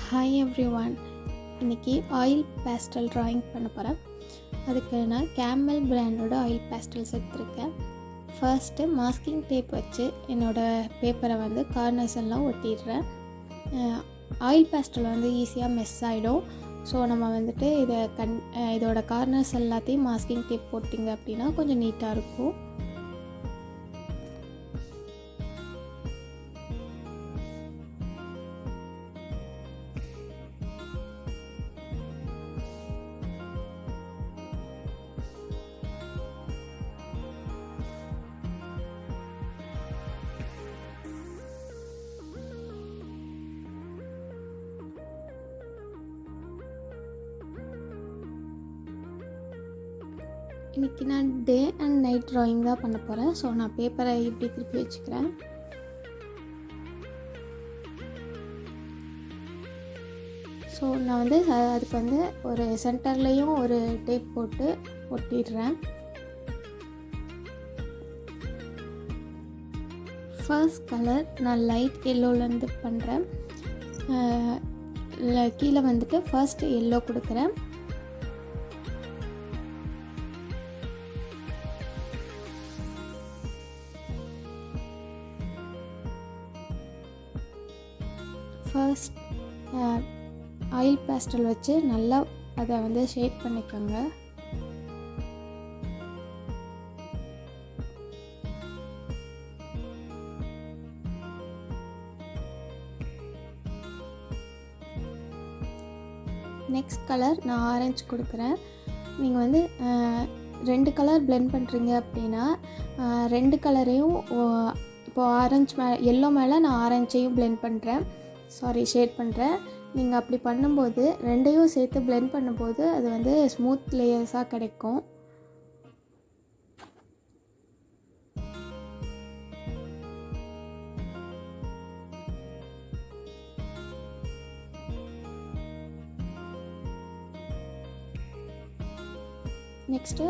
Hi everyone. இன்றைக்கி oil pastel drawing பண்ண போகிறேன். அதுக்கு நான் கேமல் பிராண்டோட ஆயில் பேஸ்டல்ஸ் எடுத்துருக்கேன். ஃபர்ஸ்ட்டு மாஸ்கிங் டேப் வச்சு என்னோடய பேப்பரை கார்னர்ஸ் எல்லாம் ஒட்டிடுறேன். ஆயில் பேஸ்டல் ஈஸியாக மெஸ் ஆகிடும். ஸோ நம்ம இதோட கார்னர்ஸ் எல்லாத்தையும் மாஸ்கிங் டேப் போட்டிங்க அப்படின்னா கொஞ்சம் நீட்டாக இருக்கும். இன்றைக்கி நான் டே அண்ட் நைட் ட்ராயிங் தான் பண்ண போகிறேன். ஸோ நான் பேப்பரை இப்படி திருப்பி வச்சுக்கிறேன். ஸோ நான் அதுக்கு ஒரு சென்டர்லேயும் ஒரு டேப் போட்டு ஒட்டிடுறேன். ஃபர்ஸ்ட் கலர் நான் லைட் எல்லோலேருந்து பண்ணுறேன். கீழே ஃபர்ஸ்ட் எல்லோ கொடுக்குறேன். ஃபர்ஸ்ட் ஆயில் பேஸ்டல் வச்சு நல்லா அதை ஷேட் பண்ணிக்கோங்க. நெக்ஸ்ட் கலர் நான் ஆரஞ்சு கொடுக்குறேன். நீங்கள் ரெண்டு கலர் பிளெண்ட் பண்ணுறீங்க அப்படின்னா ரெண்டு கலரையும் இப்போது ஆரஞ்சு எல்லோ மேலே நான் ஆரஞ்சையும் ஷேட் பண்ணுறேன். நீங்கள் அப்படி பண்ணும்போது ரெண்டையும் சேர்த்து பிளெண்ட் பண்ணும்போது அது ஸ்மூத் லேயர்ஸாக கிடைக்கும். நெக்ஸ்ட்டு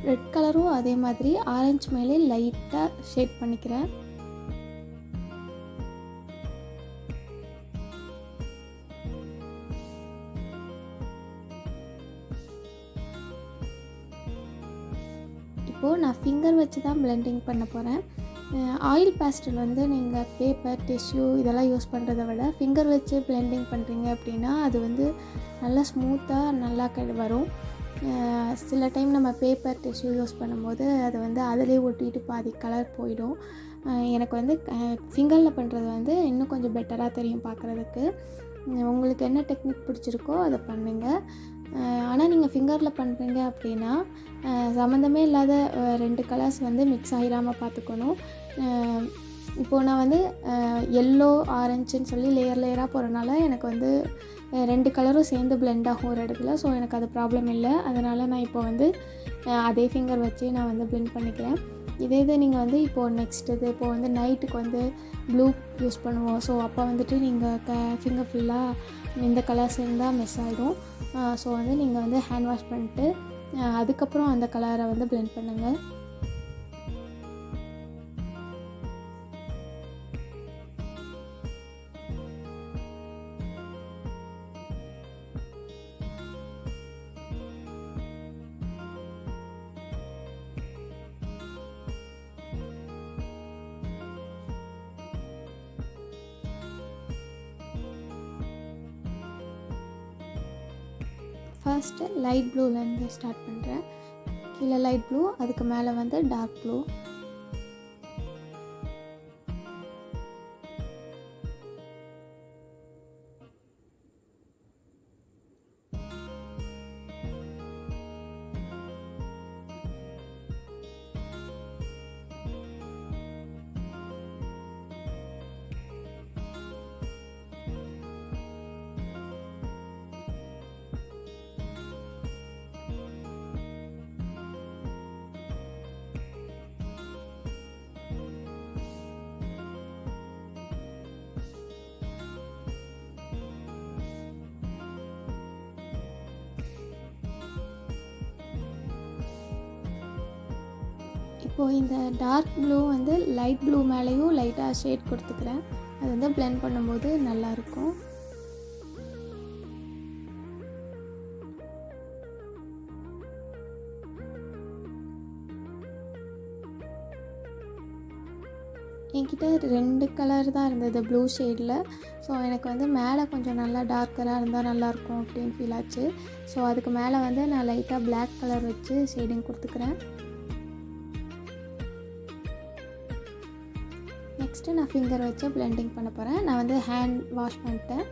ரெட் கலரும் அதே மாதிரி ஆரஞ்சு மேலே லைட்டாக ஷேட் பண்ணிக்கிறேன். இப்போது நான் ஃபிங்கர் வச்சு தான் பிளெண்டிங் பண்ண போகிறேன். ஆயில் பேஸ்டல் நீங்கள் பேப்பர், டிஷ்யூ இதெல்லாம் யூஸ் பண்ணுறத விட ஃபிங்கர் வச்சு பிளெண்டிங் பண்ணுறீங்க அப்படின்னா அது நல்லா ஸ்மூத்தாக நல்லா வரும். சில டைம் நம்ம பேப்பர், டிஷ்யூ யூஸ் பண்ணும்போது அது அதிலே ஒட்டிட்டு பாதி கலர் போயிடும். எனக்கு ஃபிங்கரில் பண்ணுறது இன்னும் கொஞ்சம் பெட்டராக தெரியும் பார்க்குறதுக்கு. உங்களுக்கு என்ன டெக்னிக் பிடிச்சிருக்கோ அதை பண்ணுங்கள். ஆனால் நீங்கள் ஃபிங்கரில் பண்ணுறீங்க அப்படின்னா சம்மந்தமே இல்லாத ரெண்டு கலர்ஸ் மிக்ஸ் ஆகிடாமல் பார்த்துக்கணும். இப்போது நான் எல்லோ ஆரஞ்சுன்னு சொல்லி லேயராக போகிறனால எனக்கு ரெண்டு கலரும் சேர்ந்து பிளெண்ட் ஆகும் ஒரு இடத்துல. ஸோ எனக்கு அது ப்ராப்ளம் இல்லை. அதனால் நான் இப்போ அதே ஃபிங்கர் வச்சு நான் பிளெண்ட் பண்ணிக்கிறேன். இதே நீங்கள் இப்போது நெக்ஸ்ட் இப்போது நைட்டுக்கு ப்ளூ யூஸ் பண்ணுவோம். ஸோ அப்போ நீங்கள் ஃபிங்கர் ஃபுல்லாக இந்த கலர்ஸ் இருந்தால் மிஸ் ஆகிடும். ஸோ நீங்கள் ஹேண்ட் வாஷ் பண்ணிட்டு அதுக்கப்புறம் அந்த கலரை பிளெண்ட் பண்ணுங்கள். ஃபர்ஸ்ட்டு லைட் ப்ளூலேருந்து ஸ்டார்ட் பண்ணுறேன். கீழே லைட் ப்ளூ, அதுக்கு மேலே டார்க் ப்ளூ. இப்போது இந்த டார்க் ப்ளூ லைட் ப்ளூ மேலேயும் லைட்டாக ஷேட் கொடுத்துக்கிறேன். அது பிளெண்ட் பண்ணும்போது நல்லாயிருக்கும். என்கிட்ட 2 கலர் தான் இருந்தது ப்ளூ ஷேடில். ஸோ எனக்கு வந்து மேலே கொஞ்சம் நல்லா டார்க்கராக இருந்தால் நல்லாயிருக்கும் அப்படின்னு ஃபீல் ஆச்சு. ஸோ அதுக்கு மேலே வந்து நான் லைட்டாக பிளாக் கலர் வச்சு ஷேடிங் கொடுத்துக்கிறேன். நெக்ஸ்ட்டு நான் ஃபிங்கர் வச்சு பிளெண்டிங் பண்ண போகிறேன். நான் வந்து ஹேண்ட் வாஷ் பண்ணிட்டேன்.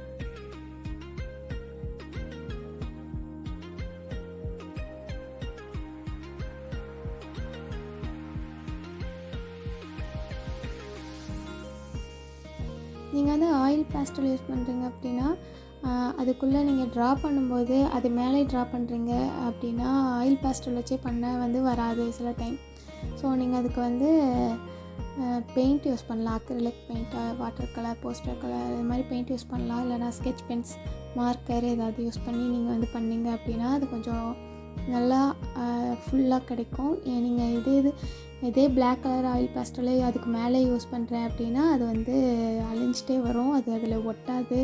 நீங்கள் வந்து ஆயில் பேஸ்டல் யூஸ் பண்ணுறீங்க அப்படின்னா அதுக்குள்ளே நீங்கள் ட்ரா பண்ணும்போது அது மேலே ட்ரா பண்ணுறீங்க அப்படின்னா ஆயில் பேஸ்டல் வச்சே பண்ண வந்து வராது சில டைம். ஸோ நீங்கள் அதுக்கு வந்து பெயிண்ட் யூஸ் பண்ணலாம். Acrylic paint, water colour, poster colour இது மாதிரி பெயிண்ட் யூஸ் பண்ணலாம். இல்லைனா ஸ்கெட்ச் பென்ஸ், மார்க்கர் ஏதாவது யூஸ் பண்ணி நீங்கள் வந்து பண்ணிங்க அப்படின்னா அது கொஞ்சம் நல்லா ஃபுல்லாக கிடைக்கும். நீங்கள் இதே பிளாக் கலர் ஆயில் பேஸ்டலே அதுக்கு மேலே யூஸ் பண்ணுறேன் அப்படின்னா அது வந்து அழிஞ்சிட்டே வரும், அது அதில் ஒட்டாது.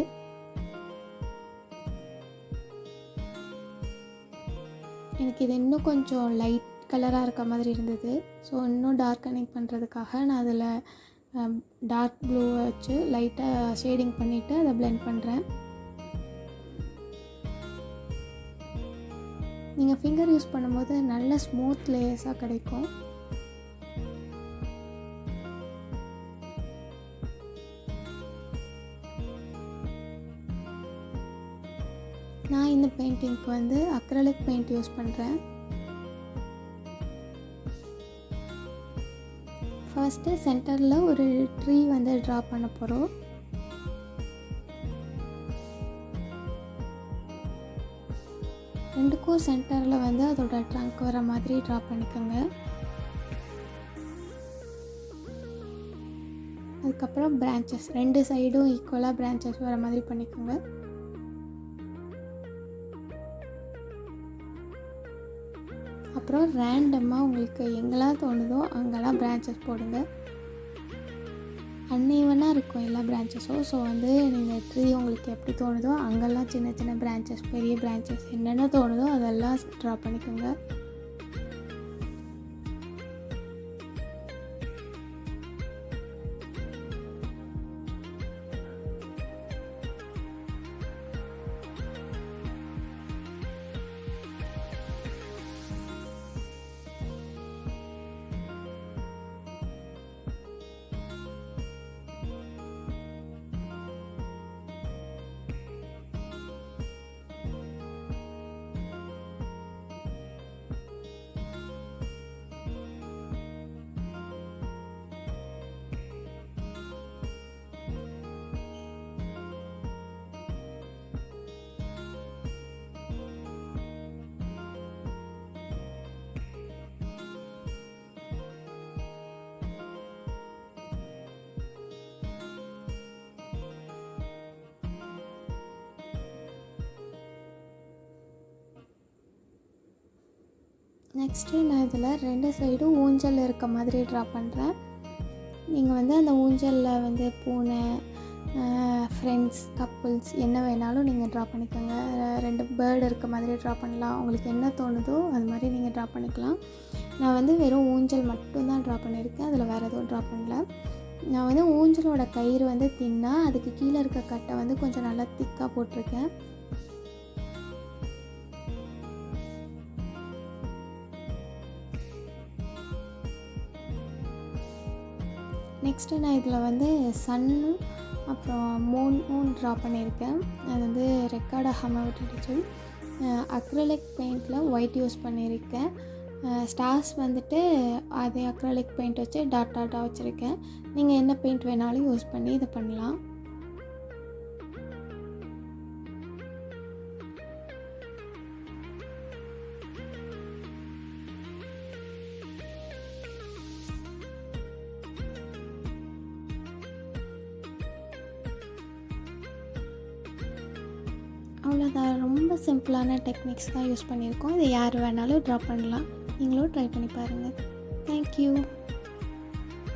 எனக்கு இது இன்னும் கொஞ்சம் லைட் கலராக இருக்க மாதிரி இருந்தது. ஸோ இன்னும் டார்க்கனிங் பண்ணுறதுக்காக நான் அதில் டார்க் ப்ளூவை வச்சு லைட்டாக ஷேடிங் பண்ணிவிட்டு அதை பிளெண்ட் பண்ணுறேன். நீங்கள் ஃபிங்கர் யூஸ் பண்ணும்போது நல்ல ஸ்மூத் லேயர்ஸாக கிடைக்கும். நான் இந்த பெயிண்டிங்க்கு வந்து அக்ரிலிக் பெயிண்ட் யூஸ் பண்ணுறேன். ஃபர்ஸ்ட்டு சென்டரில் ஒரு ட்ரீ வந்து ட்ரா பண்ண போகிறோம். ரெண்டுக்கும் சென்டரில் வந்து அதோட ட்ரங்க் வர மாதிரி ட்ரா பண்ணிக்கோங்க. அதுக்கப்புறம் பிரான்ச்சஸ் 2 சைடும் ஈக்குவலாக பிரான்ச்சஸ் வர மாதிரி பண்ணிக்கோங்க. அப்புறம் ரேண்டமாக உங்களுக்கு எங்கெல்லாம் தோணுதோ அங்கெல்லாம் பிரான்ச்சஸ் போடுங்க. அன்ஈவனாக இருக்கும் எல்லா பிரான்ச்சஸும். ஸோ வந்து நீங்கள் ட்ரீ உங்களுக்கு எப்படி தோணுதோ அங்கெல்லாம் சின்ன சின்ன பிரான்ச்சஸ், பெரிய பிரான்ச்சஸ் என்னென்ன தோணுதோ அதெல்லாம் ட்ரா பண்ணிக்கோங்க. நெக்ஸ்ட்டு நான் இதில் 2 சைடும் ஊஞ்சல் இருக்க மாதிரி ட்ரா பண்ணுறேன். நீங்கள் வந்து அந்த ஊஞ்சலில் வந்து பூனை, ஃப்ரெண்ட்ஸ், கப்புள்ஸ் என்ன வேணாலும் நீங்கள் ட்ரா பண்ணிக்கோங்க. 2 பேர்டு இருக்க மாதிரி ட்ரா பண்ணலாம். உங்களுக்கு என்ன தோணுதோ அது மாதிரி நீங்கள் ட்ரா பண்ணிக்கலாம். நான் வந்து வெறும் ஊஞ்சல் மட்டும்தான் ட்ரா பண்ணியிருக்கேன், அதில் வேறு எதுவும் ட்ரா பண்ணல. நான் வந்து ஊஞ்சலோட கயிறு வந்து தின்னா அதுக்கு கீழே இருக்க கட்டை வந்து கொஞ்சம் நல்லா திக்காக போட்டிருக்கேன். நெக்ஸ்ட்டு நான் இதில் வந்து சன்னும் அப்புறம் மூன் ட்ரா பண்ணியிருக்கேன். அது வந்து ரெக்கார்ட் ஆகாமல் விட்டுடுச்சு. அக்ரிலிக் பெயிண்டில் ஒயிட் யூஸ் பண்ணியிருக்கேன். ஸ்டார்ஸ் வந்துட்டு அதே அக்ரிலிக் பெயிண்ட் வச்சு டாட்டாக வச்சுருக்கேன். நீங்கள் என்ன பெயிண்ட் வேணாலும் யூஸ் பண்ணி இதை பண்ணலாம். அவ்வளோதான், ரொம்ப சிம்பிளான டெக்னிக்ஸ் தான் யூஸ் பண்ணியிருக்கோம். இதை யார் வேணாலும் ட்ரா பண்ணலாம். நீங்களும் ட்ரை பண்ணி பாருங்கள். தேங்க்யூ.